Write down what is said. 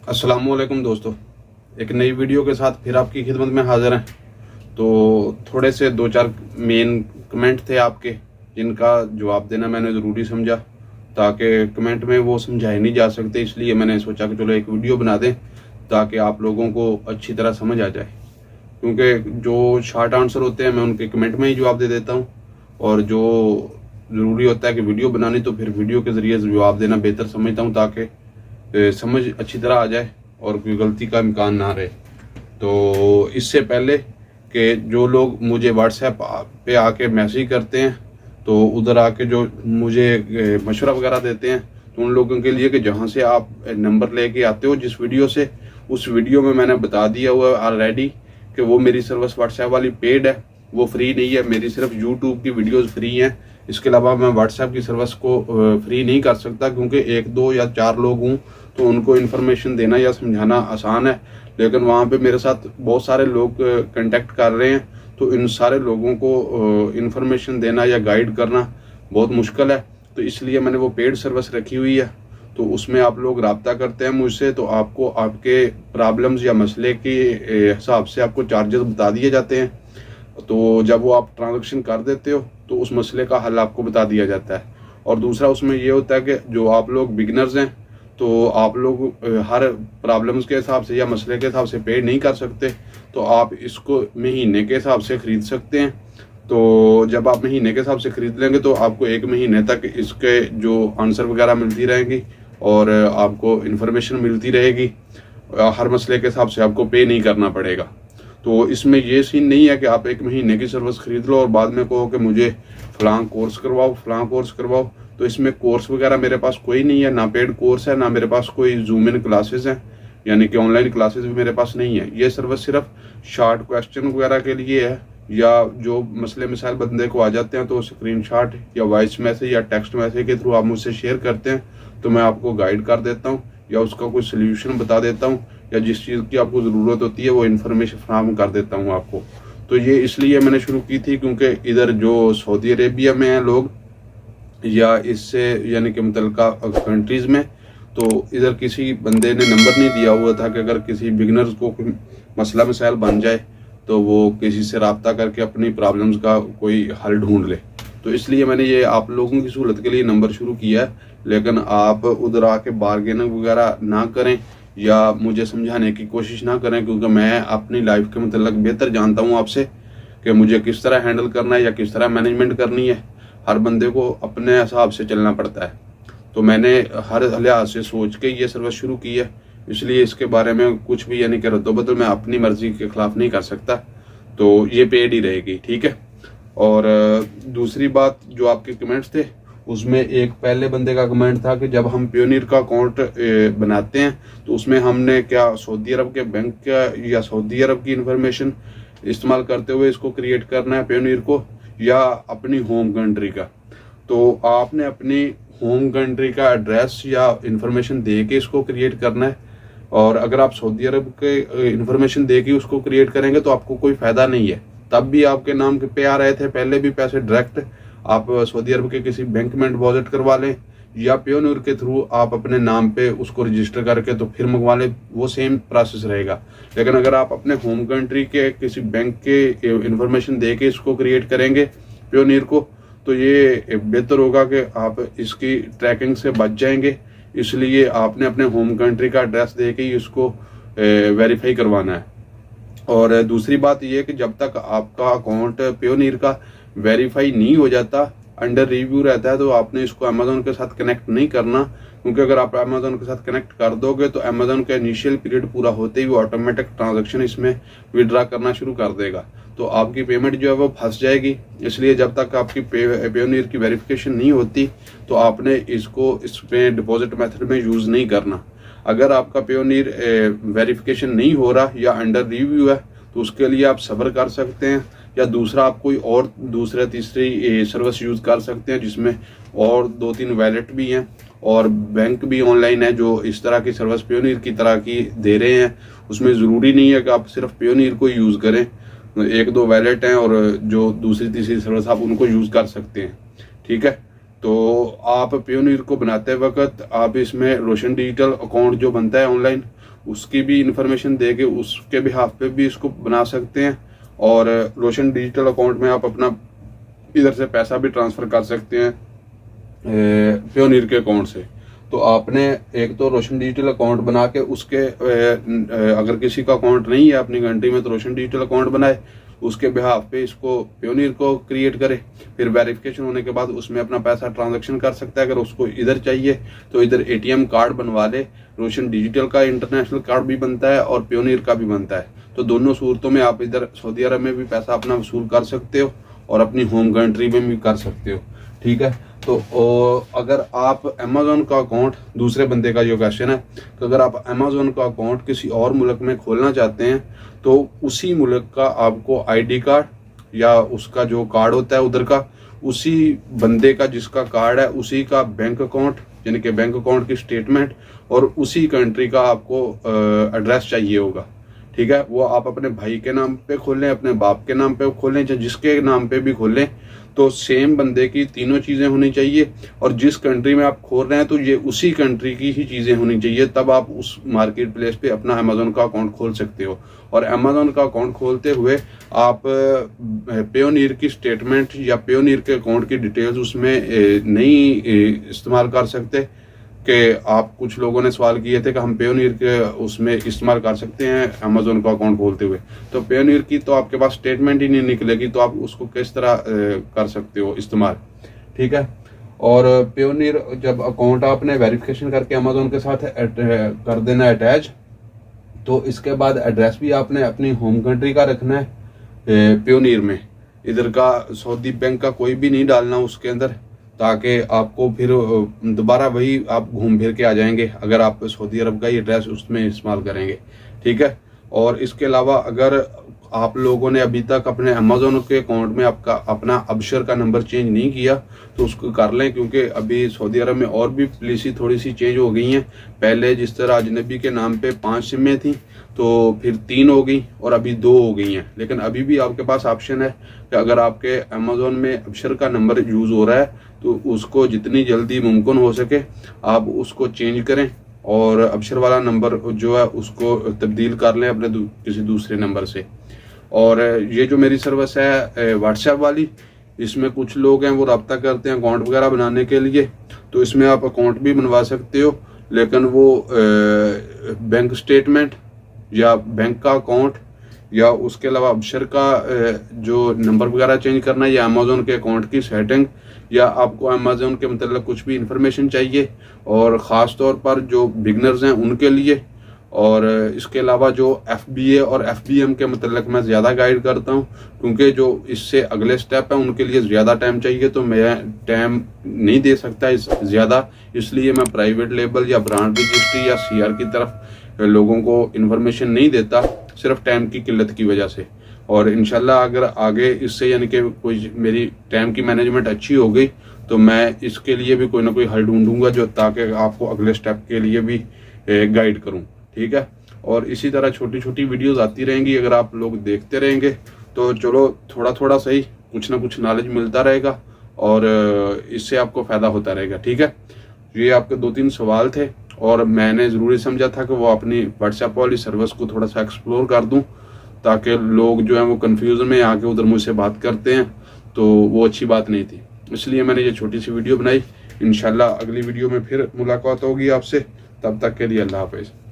अस्सलामुअलैकुम दोस्तों, एक नई वीडियो के साथ फिर आपकी खिदमत में हाजिर हैं। तो थोड़े से दो चार मेन कमेंट थे आपके, जिनका जवाब देना मैंने ज़रूरी समझा, ताकि कमेंट में वो समझाए नहीं जा सकते। इसलिए मैंने सोचा कि चलो एक वीडियो बना दें ताकि आप लोगों को अच्छी तरह समझ आ जाए। क्योंकि जो शॉर्ट आंसर होते हैं मैं उनके कमेंट में ही जवाब दे देता हूँ, और जो ज़रूरी होता है कि वीडियो बनानी, तो फिर वीडियो के ज़रिए जवाब देना बेहतर समझता हूँ, ताकि समझ अच्छी तरह आ जाए और कोई गलती का इम्कान ना रहे। तो इससे पहले कि जो लोग मुझे व्हाट्सएप पे आके मैसेज करते हैं, तो उधर आके जो मुझे मशवरा वगैरह देते हैं, तो उन लोगों के लिए कि जहाँ से आप नंबर लेके आते हो जिस वीडियो से, उस वीडियो में मैंने बता दिया हुआ है ऑलरेडी कि वो मेरी सर्विस व्हाट्सएप वाली पेड है, वो फ्री नहीं है। मेरी सिर्फ यूट्यूब की वीडियोज़ फ्री हैं। इसके अलावा मैं व्हाट्सएप की सर्विस को फ्री नहीं कर सकता, क्योंकि एक दो या चार लोग हूँ तो उनको इन्फॉर्मेशन देना या समझाना आसान है, लेकिन वहाँ पे मेरे साथ बहुत सारे लोग कांटेक्ट कर रहे हैं, तो इन सारे लोगों को इन्फॉर्मेशन देना या गाइड करना बहुत मुश्किल है। तो इसलिए मैंने वो पेड सर्विस रखी हुई है। तो उसमें आप लोग रब्ता करते हैं मुझसे, तो आपको आपके प्रॉब्लम्स या मसले के हिसाब से आपको चार्जेस बता दिए जाते हैं। तो जब वो आप ट्रांजैक्शन कर देते हो तो उस मसले का हल आपको बता दिया जाता है। और दूसरा उसमें ये होता है कि जो आप लोग बिगनर्स हैं, तो आप लोग हर प्रॉब्लम्स के हिसाब से या मसले के हिसाब से पे नहीं कर सकते, तो आप इसको महीने के हिसाब से ख़रीद सकते हैं। तो जब आप महीने के हिसाब से ख़रीद लेंगे तो आपको एक महीने तक इसके जो आंसर वगैरह मिलती रहेंगी और आपको इन्फॉर्मेशन मिलती रहेगी। हर मसले के हिसाब से आपको पे नहीं करना पड़ेगा। तो इसमें ये सीन नहीं है कि आप एक महीने की सर्विस खरीद लो और बाद में कहो कि मुझे फ़लाँ कोर्स करवाओ, फ़लाँ कोर्स करवाओ। तो इसमें कोर्स वगैरह मेरे पास कोई नहीं है, ना पेड कोर्स है, ना मेरे पास कोई जूम इन क्लासेस हैं, यानी कि ऑनलाइन क्लासेस भी मेरे पास नहीं है। ये सर्विस सिर्फ शॉर्ट क्वेश्चन वगैरह के लिए है, या जो मसले मिसाइल बंदे को आ जाते हैं तो स्क्रीनशॉट या वॉइस मैसेज या टेक्स्ट मैसेज के थ्रू आप मुझसे शेयर करते हैं, तो मैं आपको गाइड कर देता हूँ या उसका कोई सोल्यूशन बता देता हूँ, या जिस चीज़ की आपको ज़रूरत होती है वो इन्फॉर्मेशन फराहम कर देता हूँ आपको। तो ये इसलिए मैंने शुरू की थी क्योंकि इधर जो सऊदी अरेबिया में हैं लोग, या इससे यानी कि मुतल्लिका कंट्रीज़ में, तो इधर किसी बंदे ने नंबर नहीं दिया हुआ था कि अगर किसी बिगनर्स को कोई मसला मसाइल बन जाए तो वो किसी से रब्ता करके अपनी प्रॉब्लम्स का कोई हल ढूंढ ले। तो इसलिए मैंने ये आप लोगों की सहूलत के लिए नंबर शुरू किया है। लेकिन आप उधर आके बार्गेनिंग वगैरह ना करें या मुझे समझाने की कोशिश ना करें, क्योंकि मैं अपनी लाइफ के मतलब बेहतर जानता हूँ आपसे कि मुझे किस तरह हैंडल करना है या किस तरह मैनेजमेंट करनी है। हर बंदे को अपने हिसाब से चलना पड़ता है। तो मैंने हर लिहाज से सोच के ये सर्विस शुरू की है, इसलिए इसके बारे में कुछ भी यानी कि रद्दोबदल मैं अपनी मर्जी के खिलाफ नहीं कर सकता। तो ये पेड ही रहेगी, ठीक है। और दूसरी बात, जो आपके कमेंट्स थे उसमें एक पहले बंदे का कमेंट था कि जब हम पियोनियर का अकाउंट बनाते हैं तो उसमें हमने क्या सऊदी अरब के बैंक का या सऊदी अरब की इंफॉर्मेशन इस्तेमाल करते हुए इसको क्रिएट करना है पियोनियर को, या अपनी होम कंट्री का। तो आपने अपनी होम कंट्री का एड्रेस या इंफॉर्मेशन दे के इसको क्रिएट करना है। और अगर आप सऊदी अरब के इंफॉर्मेशन दे के उसको क्रिएट करेंगे तो आपको कोई फ़ायदा नहीं है। तब भी आपके नाम पे आ रहे थे पहले भी पैसे डायरेक्ट, आप सऊदी अरब के किसी बैंक में डिपॉजिट करवा लें या पियोनियर के थ्रू आप अपने नाम पे उसको रजिस्टर करके तो फिर मंगवा लें, वो सेम प्रोसेस रहेगा। लेकिन अगर आप अपने होम कंट्री के किसी बैंक के इंफॉर्मेशन दे के इसको क्रिएट करेंगे पियोनियर को, तो ये बेहतर होगा कि आप इसकी ट्रैकिंग से बच जाएंगे। इसलिए आपने अपने होम कंट्री का एड्रेस दे के ही इसको वेरीफाई करवाना है। और दूसरी बात यह है कि जब तक आपका अकाउंट पियोनियर का वेरीफाई नहीं हो जाता, अंडर रिव्यू रहता है, तो आपने इसको अमेजोन के साथ कनेक्ट नहीं करना। क्योंकि अगर आप अमेजोन के साथ कनेक्ट कर दोगे तो अमेजोन का इनिशियल पीरियड पूरा होते ही वो ऑटोमेटिक ट्रांजैक्शन इसमें विड्रा करना शुरू कर देगा, तो आपकी पेमेंट जो है वो फंस जाएगी। इसलिए जब तक आपकी पियोनियर की वेरिफिकेशन नहीं होती तो आपने इसको इसमें डिपॉजिट मेथड में यूज़ नहीं करना। अगर आपका पियोनियर वेरिफिकेशन नहीं हो रहा या अंडर रिव्यू है तो उसके लिए आप सब्र कर सकते हैं, या दूसरा आप कोई और दूसरा तीसरी सर्विस यूज़ कर सकते हैं जिसमें और 2-3 वैलेट भी हैं और बैंक भी ऑनलाइन है जो इस तरह की सर्विस पियोनियर की तरह की दे रहे हैं। उसमें ज़रूरी नहीं है कि आप सिर्फ पियोनियर को यूज़ करें, 1-2 वैलेट हैं और जो दूसरी तीसरी सर्विस आप उनको यूज़ कर सकते हैं, ठीक है। तो आप पेयोनियर को बनाते वक्त आप इसमें रोशन डिजिटल अकाउंट जो बनता है ऑनलाइन, उसकी भी इंफॉर्मेशन दे के उसके बिहाफ पे भी इसको बना सकते हैं। और रोशन डिजिटल अकाउंट में आप अपना इधर से पैसा भी ट्रांसफ़र कर सकते हैं पेयोनियर के अकाउंट से। तो आपने एक तो रोशन डिजिटल अकाउंट बना के उसके अगर किसी का अकाउंट नहीं है अपनी कंट्री में तो रोशन डिजिटल अकाउंट बनाए, उसके बिहाफ पे इसको पेयोनियर को क्रिएट करे। फिर वेरिफिकेशन होने के बाद उसमें अपना पैसा ट्रांजैक्शन कर सकता है। अगर उसको इधर चाहिए तो इधर एटीएम कार्ड बनवा ले। रोशन डिजिटल का इंटरनेशनल कार्ड भी बनता है और पेयोनियर का भी बनता है। तो दोनों सूरतों में आप इधर सऊदी अरब में भी पैसा अपना वसूल कर सकते हो और अपनी होम कंट्री में भी कर सकते हो। ठीक है। तो अगर आप अमेज़न का अकाउंट, दूसरे बंदे का जो क्वेश्चन है, तो अगर आप अमेज़न का अकाउंट किसी और मुल्क में खोलना चाहते हैं तो उसी मुल्क का आपको आईडी कार्ड या उसका जो कार्ड होता है उधर का, उसी बंदे का जिसका कार्ड है उसी का बैंक अकाउंट, यानी कि बैंक अकाउंट की स्टेटमेंट और उसी कंट्री का आपको एड्रेस चाहिए होगा। ठीक है। वो आप अपने भाई के नाम पे खोलें, अपने बाप के नाम पे खोलें, चाहे जिसके नाम पे भी खोलें, तो सेम बंदे की तीनों चीज़ें होनी चाहिए। और जिस कंट्री में आप खोल रहे हैं तो ये उसी कंट्री की ही चीज़ें होनी चाहिए, तब आप उस मार्केट प्लेस पे अपना अमेज़न का अकाउंट खोल सकते हो। और अमेज़न का अकाउंट खोलते हुए आप पेयोनियर की स्टेटमेंट या पेयोनियर के अकाउंट की डिटेल्स उसमें नहीं इस्तेमाल कर सकते। कि आप कुछ लोगों ने सवाल किए थे कि हम पेयोनियर के उसमें इस्तेमाल कर सकते हैं अमेज़न का अकाउंट खोलते हुए, तो पेयोनियर की तो आपके पास स्टेटमेंट ही नहीं निकलेगी, तो आप उसको किस तरह कर सकते हो इस्तेमाल। ठीक है। और पेयोनियर जब अकाउंट आपने वेरिफिकेशन करके अमेज़न के साथ कर देना अटैच, तो इसके बाद एड्रेस भी आपने अपनी होम कंट्री का रखना है पेयोनियर में। इधर का सऊदी बैंक का कोई भी नहीं डालना उसके अंदर, ताकि आपको फिर दोबारा वही आप घूम फिर के आ जाएंगे अगर आप सऊदी अरब का ही एड्रेस उसमें इस्तेमाल करेंगे। ठीक है। और इसके अलावा अगर आप लोगों ने अभी तक अपने अमेज़न के अकाउंट में आपका अपना अबशर का नंबर चेंज नहीं किया तो उसको कर लें, क्योंकि अभी सऊदी अरब में और भी पॉलिसी थोड़ी सी चेंज हो गई हैं। पहले जिस तरह अजनबी के नाम पे 5 सिमें थी तो फिर 3 हो गई और अभी 2 हो गई हैं। लेकिन अभी भी आपके पास ऑप्शन है कि अगर आपके अमेज़न में अबशर का नंबर यूज़ हो रहा है तो उसको जितनी जल्दी मुमकिन हो सके आप उसको चेंज करें और अबशर वाला नंबर जो है उसको तब्दील कर लें अपने किसी दूसरे नंबर से। और ये जो मेरी सर्विस है व्हाट्सएप वाली, इसमें कुछ लोग हैं वो रब्ता करते हैं अकाउंट वगैरह बनाने के लिए, तो इसमें आप अकाउंट भी बनवा सकते हो, लेकिन वो बैंक स्टेटमेंट या बैंक का अकाउंट या उसके अलावा अबशर का जो नंबर वगैरह चेंज करना या अमेज़न के अकाउंट की सेटिंग या आपको अमेज़न के मतलब कुछ भी इंफॉर्मेशन चाहिए, और ख़ास तौर पर जो बिगनर्स हैं उनके लिए। और इसके अलावा जो FBA और FBM के मतलब मैं ज़्यादा गाइड करता हूँ, क्योंकि जो इससे अगले स्टेप है उनके लिए ज़्यादा टाइम चाहिए, तो मैं टाइम नहीं दे सकता ज़्यादा, इसलिए मैं प्राइवेट लेबल या ब्रांड रजिस्ट्री या CR की तरफ लोगों को इन्फॉर्मेशन नहीं देता, सिर्फ टाइम की किल्लत की वजह से। और इंशाल्लाह अगर आगे इससे यानी कि कोई मेरी टाइम की मैनेजमेंट अच्छी हो गई तो मैं इसके लिए भी कोई ना कोई हल ढूंढूंगा, जो ताकि आपको अगले स्टेप के लिए भी गाइड करूं। ठीक है। और इसी तरह छोटी छोटी वीडियोस आती रहेंगी, अगर आप लोग देखते रहेंगे तो चलो थोड़ा थोड़ा सही कुछ ना कुछ नॉलेज मिलता रहेगा और इससे आपको फ़ायदा होता रहेगा। ठीक है। ये आपके 2-3 सवाल थे और मैंने ज़रूरी समझा था कि वो अपनी व्हाट्सएप वाली सर्विस को थोड़ा सा एक्सप्लोर कर दूं, ताकि लोग जो हैं वो कन्फ्यूज़न में आके उधर मुझसे बात करते हैं, तो वो अच्छी बात नहीं थी, इसलिए मैंने ये छोटी सी वीडियो बनाई। इंशाल्लाह अगली वीडियो में फिर मुलाकात होगी आपसे, तब तक के लिए अल्लाह हाफ़िज़।